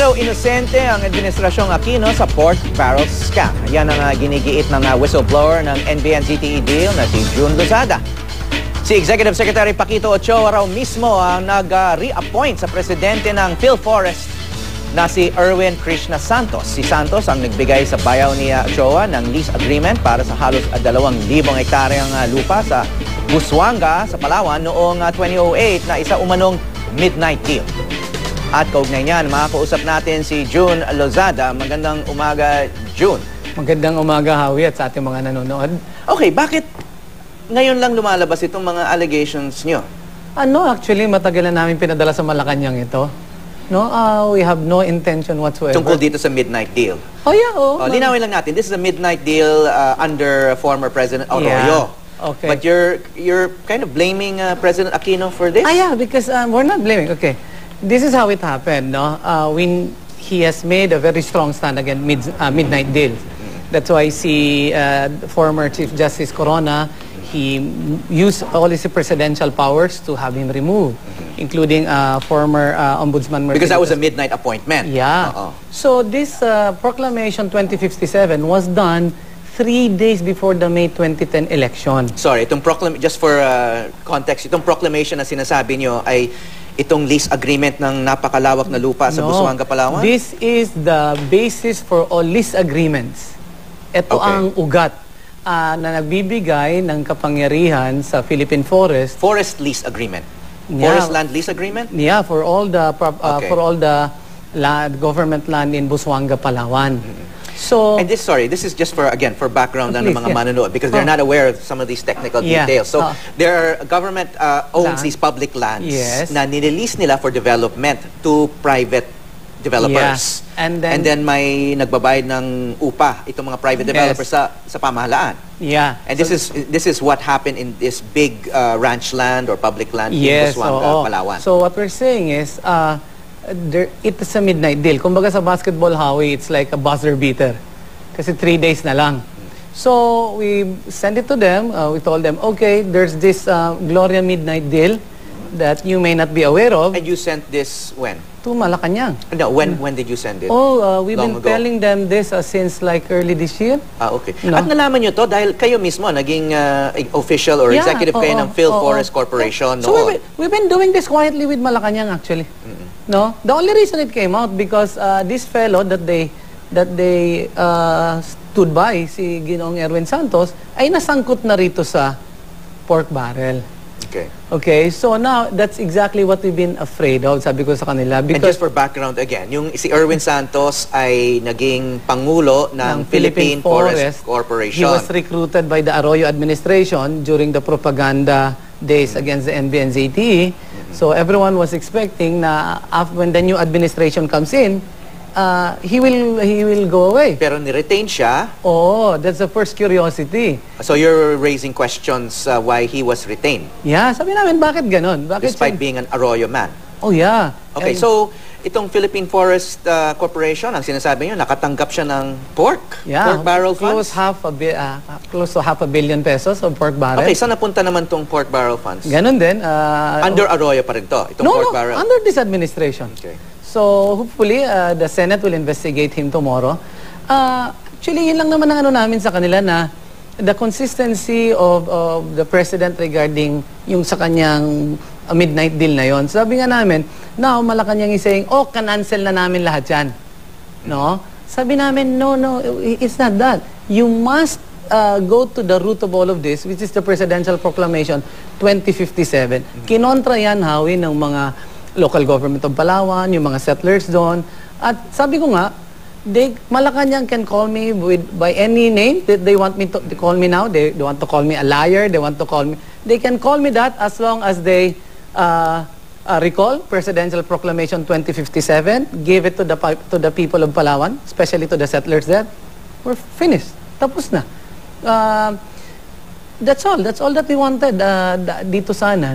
raw inosente ang Administrasyong Aquino sa pork barrel scam. Yan ang ginigiit ng whistleblower ng NBN-ZTE deal na si June Lozada. Si Executive Secretary Paquito Ochoa raw mismo ang nag-reappoint sa presidente ng PhilForest na si Erwin Krishna Santos. Si Santos ang nagbigay sa bayaw ni Ochoa ng lease agreement para sa halos 2,000 hektaryang lupa sa Busuanga sa Palawan noong 2008 na isa umanong midnight deal. At kaugnay niyan, makakausap natin si June Lozada. Magandang umaga, June. Magandang umaga, Howie, at sa ating mga nanonood. Okay, bakit ngayon lang lumalabas itong mga allegations nyo? Actually, matagal na namin pinadala sa Malacanang ito. We have no intention whatsoever. Tungkol dito sa midnight deal. Linawin lang natin. This is a midnight deal under former President Arroyo. Yeah. Okay. But you're kind of blaming President Aquino for this? Because we're not blaming. Okay. This is how it happened, when he has made a very strong stand against midnight deals. That's why former Chief Justice Corona, he used all his presidential powers to have him removed, including former Ombudsman Mercedes. Because that was a midnight appointment. Yeah. So this Proclamation 2057 was done 3 days before the May 2010 election. Sorry, just for context, itong proclamation na sinasabi nyo ay itong lease agreement ng napakalawak na lupa sa Busuanga, Palawan? This is the basis for all lease agreements. Ito ang ugat na nagbibigay ng kapangyarihan sa Philippine Forest. Forest lease agreement? Yeah. Forest land lease agreement? Yeah, for all the government land in Busuanga, Palawan. So, and this is just for background ng mga manonood, because they're not aware of some of these technical details. So their government owns these public lands na nirelease nila for development to private developers. And then may nagbabayad ng upa itong mga private developers sa pamahalaan. Yeah. And this is what happened in this big ranch land or public land in Busuanga, Palawan. So what we're saying is it is a midnight deal. Kumbaga sa basketball, Howie, it's like a buzzer beater. Kasi 3 days na lang. So, we sent it to them. We told them, okay, there's this Gloria midnight deal that you may not be aware of. And you sent this when? To Malacanang. No, when did you send it? We've been telling them this since like early this year. Okay. At nalaman nyo to dahil kayo mismo naging official or executive kayo ng PhilForest Corporation. So we've been doing this quietly with Malacanang actually. The only reason it came out because this fellow that they stood by, si Ginoong Erwin Santos, ay nasangkot na rito sa pork barrel. Okay, so now that's exactly what we've been afraid of, sabi ko sa kanila. And just for background again, yung si Erwin Santos ay naging pangulo ng Philippine Forest Corporation. He was recruited by the Arroyo administration during the propaganda days against the NBN-ZTE. So everyone was expecting na when the new administration comes in, he will go away. Pero ni-retain siya. That's the first curiosity. So you're raising questions why he was retained? Yeah, sabi namin, bakit ganon? Despite being an Arroyo man? Yeah. Okay, so itong Philippine Forest Corporation, ang sinasabi nyo, nakatanggap siya ng pork barrel funds? Close to half a billion pesos of pork barrel. Okay, saan napunta naman tong pork barrel funds? Ganon din. Under Arroyo pa rin to, itong pork barrel? Under this administration. Okay. So, hopefully, the Senate will investigate him tomorrow. Actually, yun lang naman ang namin sa kanila na the consistency of the President regarding yung sa kanyang midnight deal na yon. Sabi nga namin, now, Malacanang is saying, kanancel na namin lahat yan. Sabi namin, no, it's not that. You must go to the root of all of this, which is the Presidential Proclamation 2057. Kinontra yan, Howie, ng mga local government of Palawan, yung mga settlers doon. At sabi ko nga, Malacanang can call me by any name that they want me to call me now. They want to call me a liar. They can call me that as long as they recall Presidential Proclamation 2057, give it to the people of Palawan, especially to the settlers there. We're finished. Tapos na. That's all that we wanted dito sana,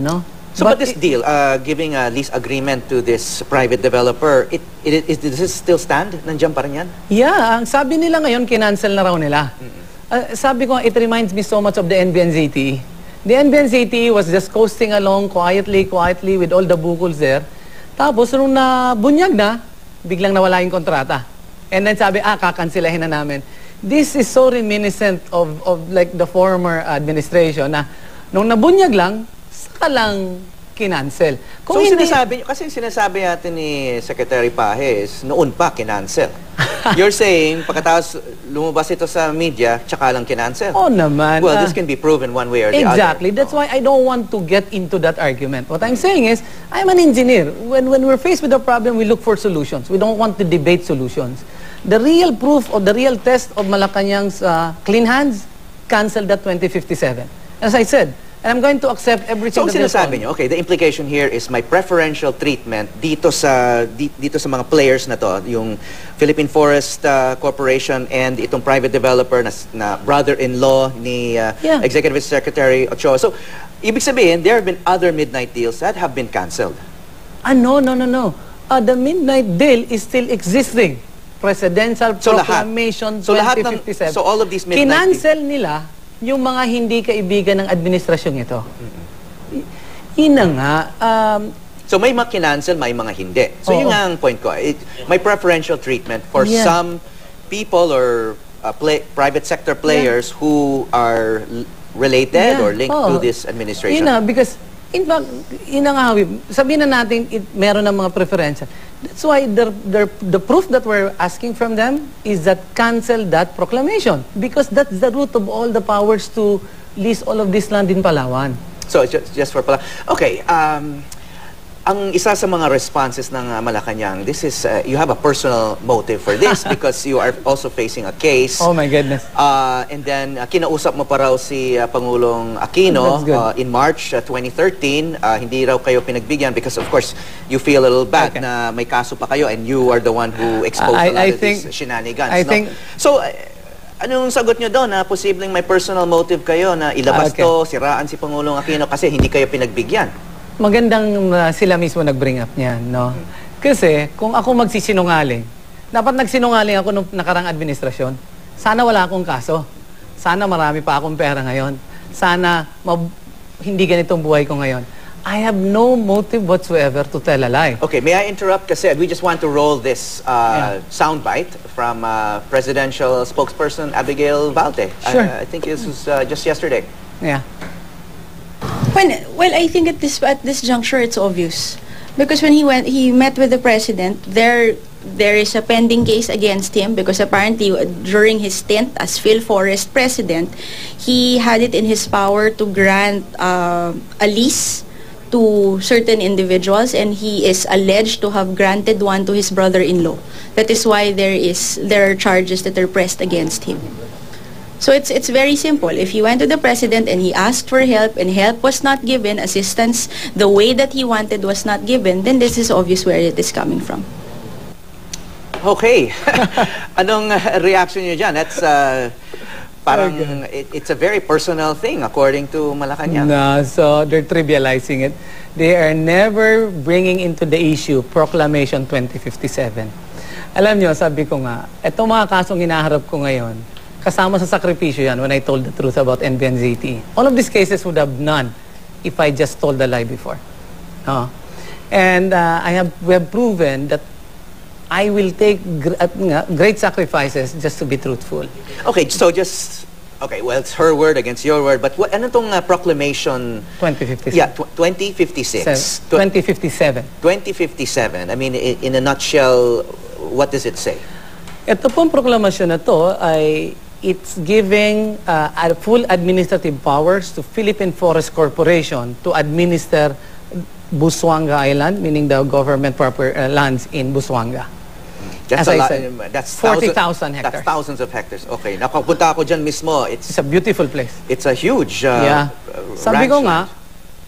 So, but this deal, giving a lease agreement to this private developer, does this still stand? Nandiyan pa rin yan? Yeah, ang sabi nila ngayon, kinancel na raw nila. Sabi ko, it reminds me so much of the NBN-ZTE. The NBN-ZTE was just coasting along quietly with all the bukols there. Tapos, nung nabunyag na, biglang nawala yung kontrata. And then sabi, kakansilahin na namin. This is so reminiscent of like the former administration na nung nabunyag lang, saka lang kinancel. So sinasabi, kasi sinasabi natin ni Secretary Pajes, noon pa kinancel. You're saying, pagkatapos lumabas ito sa media, tsaka lang kinancel. Oh naman. Well, this can be proven one way or the other. Exactly. That's why I don't want to get into that argument. What I'm saying is, I'm an engineer. When we're faced with a problem, we look for solutions. We don't want to debate solutions. The real proof or the real test of Malacanang's clean hands, canceled at 2057. As I said, and I'm going to accept everything that they're sinasabi nyo, okay, the implication here is my preferential treatment dito sa mga players na to, yung Philippine Forest Corporation and itong private developer na brother-in-law ni Executive Secretary Ochoa. So, ibig sabihin, there have been other midnight deals that have been canceled. No. The midnight deal is still existing. Presidential Proclamation 2057. So all of these midnight deals. Kinancel nila yung mga hindi kaibigan ng administrasyong ito. Yun na nga. So may mga kinancel, may mga hindi. So yun nga ang point ko. May preferential treatment for some people or private sector players who are related or linked to this administration. Yun na, because in fact, yun na nga, sabihin na natin meron ng mga preferensya. That's why the proof that we're asking from them is that cancel that proclamation. Because that's the root of all the powers to lease all of this land in Palawan. So, just for Palawan. Okay, ang isa sa mga responses ng Malacanang, this is, you have a personal motive for this because you are also facing a case. Oh my goodness. And then, kinausap mo pa raw si Pangulong Aquino in March 2013. Hindi raw kayo pinagbigyan because of course, you feel a little bad na may kaso pa kayo and you are the one who exposed a lot of these shenanigans. So, anong sagot nyo doon na posibleng may personal motive kayo na ilabas to, siraan si Pangulong Aquino kasi hindi kayo pinagbigyan? Magandang sila mismo nag-bring up niyan, no? Kasi kung ako magsisinungaling, dapat nagsinungaling ako nung nakarang administrasyon. Sana wala akong kaso. Sana marami pa akong pera ngayon. Sana hindi ganitong buhay ko ngayon. I have no motive whatsoever to tell a lie. Okay, may I interrupt kasi we just want to roll this soundbite from presidential spokesperson Abigail Valte. Sure. I think this was just yesterday. Yeah. Well, I think at this juncture it's obvious because when he met with the president, there is a pending case against him because apparently during his stint as PhilForest president, he had it in his power to grant a lease to certain individuals, and he is alleged to have granted one to his brother-in-law. That is why there are charges that are pressed against him. So it's very simple. If he went to the president and he asked for help and help was not given, assistance the way that he wanted was not given, then this is obvious where it is coming from. Okay. Anong reaction niyo dyan? That's parang it's a very personal thing according to Malacanang. No, so they're trivializing it. They are never bringing into the issue Proclamation 2057. Alam niyo, sabi ko nga, etong mga kasong hinaharap ko ngayon, kasama sa sakripisyo yan when I told the truth about NBNZT. All of these cases would have none if I just told the lie before. And we have proven that I will take great sacrifices just to be truthful. Okay, so well, it's her word against your word, but ano tong proclamation? 2056. Yeah, 2056. 2057. 2057. I mean, in a nutshell, what does it say? Ito pong proklamasyon na to ay it's giving full administrative powers to Philippine Forest Corporation to administer Busuanga Island, meaning the government proper lands in Busuanga. That's As a lot. said, That's 40,000 hectares. That's thousands of hectares. Okay, nakapunta ako dyan mismo. It's a beautiful place. It's a huge Sabi ko ranch.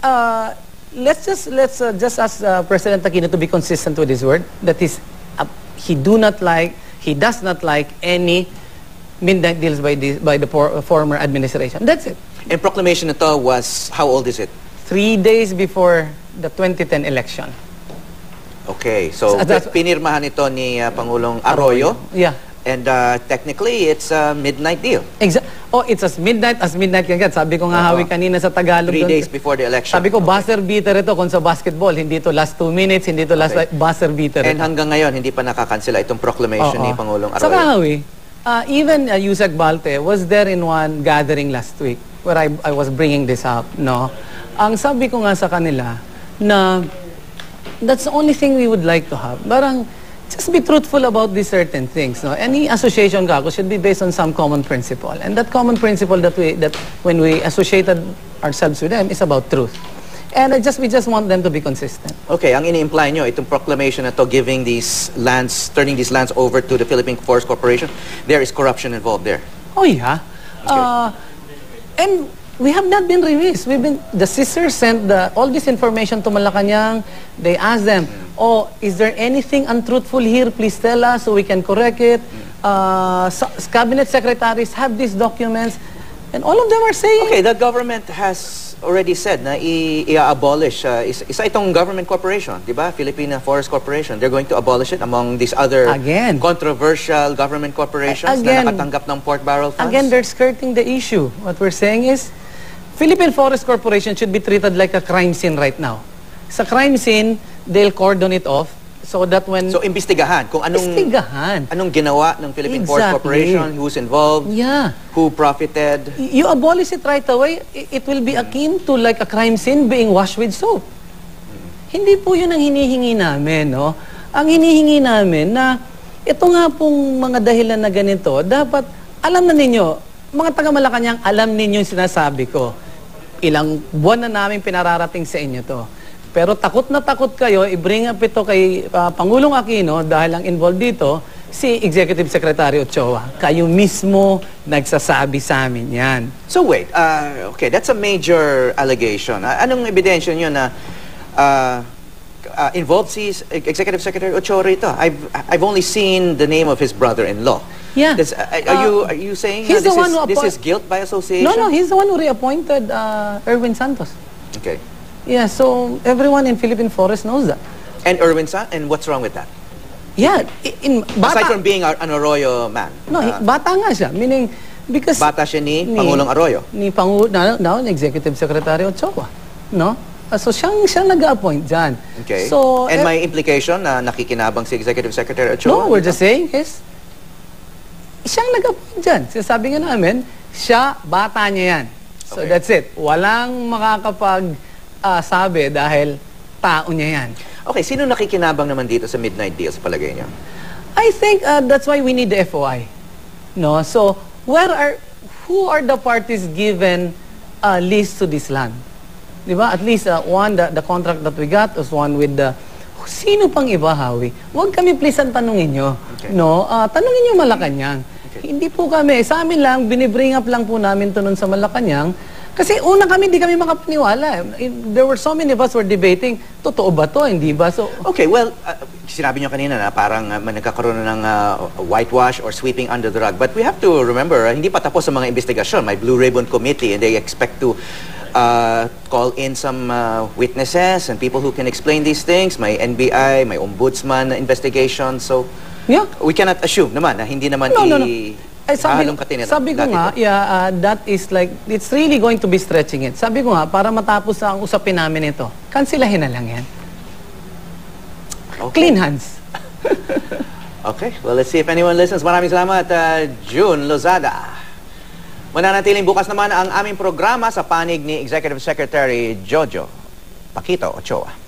nga, let's just ask President Aquino to be consistent with his word that he does not like any midnight deals by the former administration. That's it. And proclamation nito was, how old is it? 3 days before the 2010 election. Okay, so pinirmahan ito ni Pangulong Arroyo. Yeah. And technically, it's a midnight deal. Oh, it's as midnight kagad. Sabi ko nga, Hawi, kanina sa Tagalog. 3 days before the election. Sabi ko, buzzer beater ito kung sa basketball. Hindi ito last 2 minutes, hindi ito last buzzer beater. And hanggang ngayon, hindi pa nakakansela itong proclamation ni Pangulong Arroyo. Saka, Hawi, even Yusek Balte was there in one gathering last week where I was bringing this up, no? Ang sabi ko nga sa kanila na that's the only thing we would like to have. Parang, just be truthful about these certain things. No? Any association kako should be based on some common principle. And that common principle that when we associated ourselves with them is about truth. And we just want them to be consistent. Okay, ang ini-imply nyo, itong proclamation na to giving these lands, turning these lands over to the Philippine Forest Corporation, there is corruption involved there. Oh yeah. Okay. And we have not been released. The sisters sent all this information to Malacanang. They asked them, oh, is there anything untruthful here? Please tell us so we can correct it. Cabinet secretaries have these documents. And all of them are saying... Okay, the government has already said na i-abolish, isa itong government corporation, di ba? Philippine Forest Corporation. They're going to abolish it among these other controversial government corporations na nakatanggap ng pork barrel funds. Again, they're skirting the issue. What we're saying is, Philippine Forest Corporation should be treated like a crime scene right now. Sa crime scene, they'll cordon it off so that when... So, imbestigahan kung anong ginawa ng Philippine Forest Corporation, who's involved, who profited. You abolish it right away, it will be akin to like a crime scene being washed with soap. Hindi po yun ang hinihingi namin, no? Ang hinihingi namin na ito nga pong mga dahilan na ganito, dapat alam na ninyo, mga taga-Malacanang, alam ninyo yung sinasabi ko. Ilang buwan na namin pinararating sa inyo to. Pero takot na takot kayo, i-bring up ito kay Pangulong Aquino dahil ang involved dito, si Executive Secretary Ochoa. Kayo mismo nagsasabi sa amin yan. So wait, okay, that's a major allegation. Anong ebidensya nyo na involved si Executive Secretary Ochoa rito? I've only seen the name of his brother-in-law. Yeah. Are you saying this is guilt by association? No, he's the one who reappointed Erwin Santos. Okay. Yeah, so everyone in Philippine Forest knows that. And Erwin Santos, and what's wrong with that? Yeah, aside from being an Arroyo man. No, bata nga siya. Meaning, because... Bata siya ni Pangulong Arroyo. Ni Executive Secretary Ochoa. No? So, siyang nag-appoint dyan. Okay. So, and may implication na nakikinabang si Executive Secretary Ochoa? No, we're just saying siyang nag-appoint dyan. Sabi nga namin, bata niya yan. So, that's it. Walang sabi dahil tao niya yan. Okay, sino nakikinabang naman dito sa midnight deal sa palagay niyo? I think that's why we need the FOI. No? So, who are the parties given lease to this land? Diba? At least the contract that we got was one with the... Sino pang iba, Hawi? Huwag kami please ang tanungin nyo. Okay. No? Tanungin nyo Malacanang. Okay. Hindi po kami. Sa amin lang, binibring up lang po namin ito nun sa Malacanang. Kasi una kami, hindi kami makapaniwala. There were so many of us were debating, totoo ba to, hindi ba? So, okay, well, sinabi nyo kanina na parang nagkakaroon ng whitewash or sweeping under the rug. But we have to remember, hindi pa tapos ang mga investigasyon. May Blue Ribbon Committee and they expect to call in some witnesses and people who can explain these things. May NBI, may Ombudsman investigation. So, we cannot assume naman na hindi naman sabi ko nga, that is like, it's really going to be stretching it. Sabi ko nga, para matapos ang usapin namin ito, kansilahin na lang yan. Okay. Clean hands. Okay, well, let's see if anyone listens. Maraming salamat, June Lozada. Mananatiling bukas naman ang aming programa sa panig ni Executive Secretary Jojo Paquito Ochoa.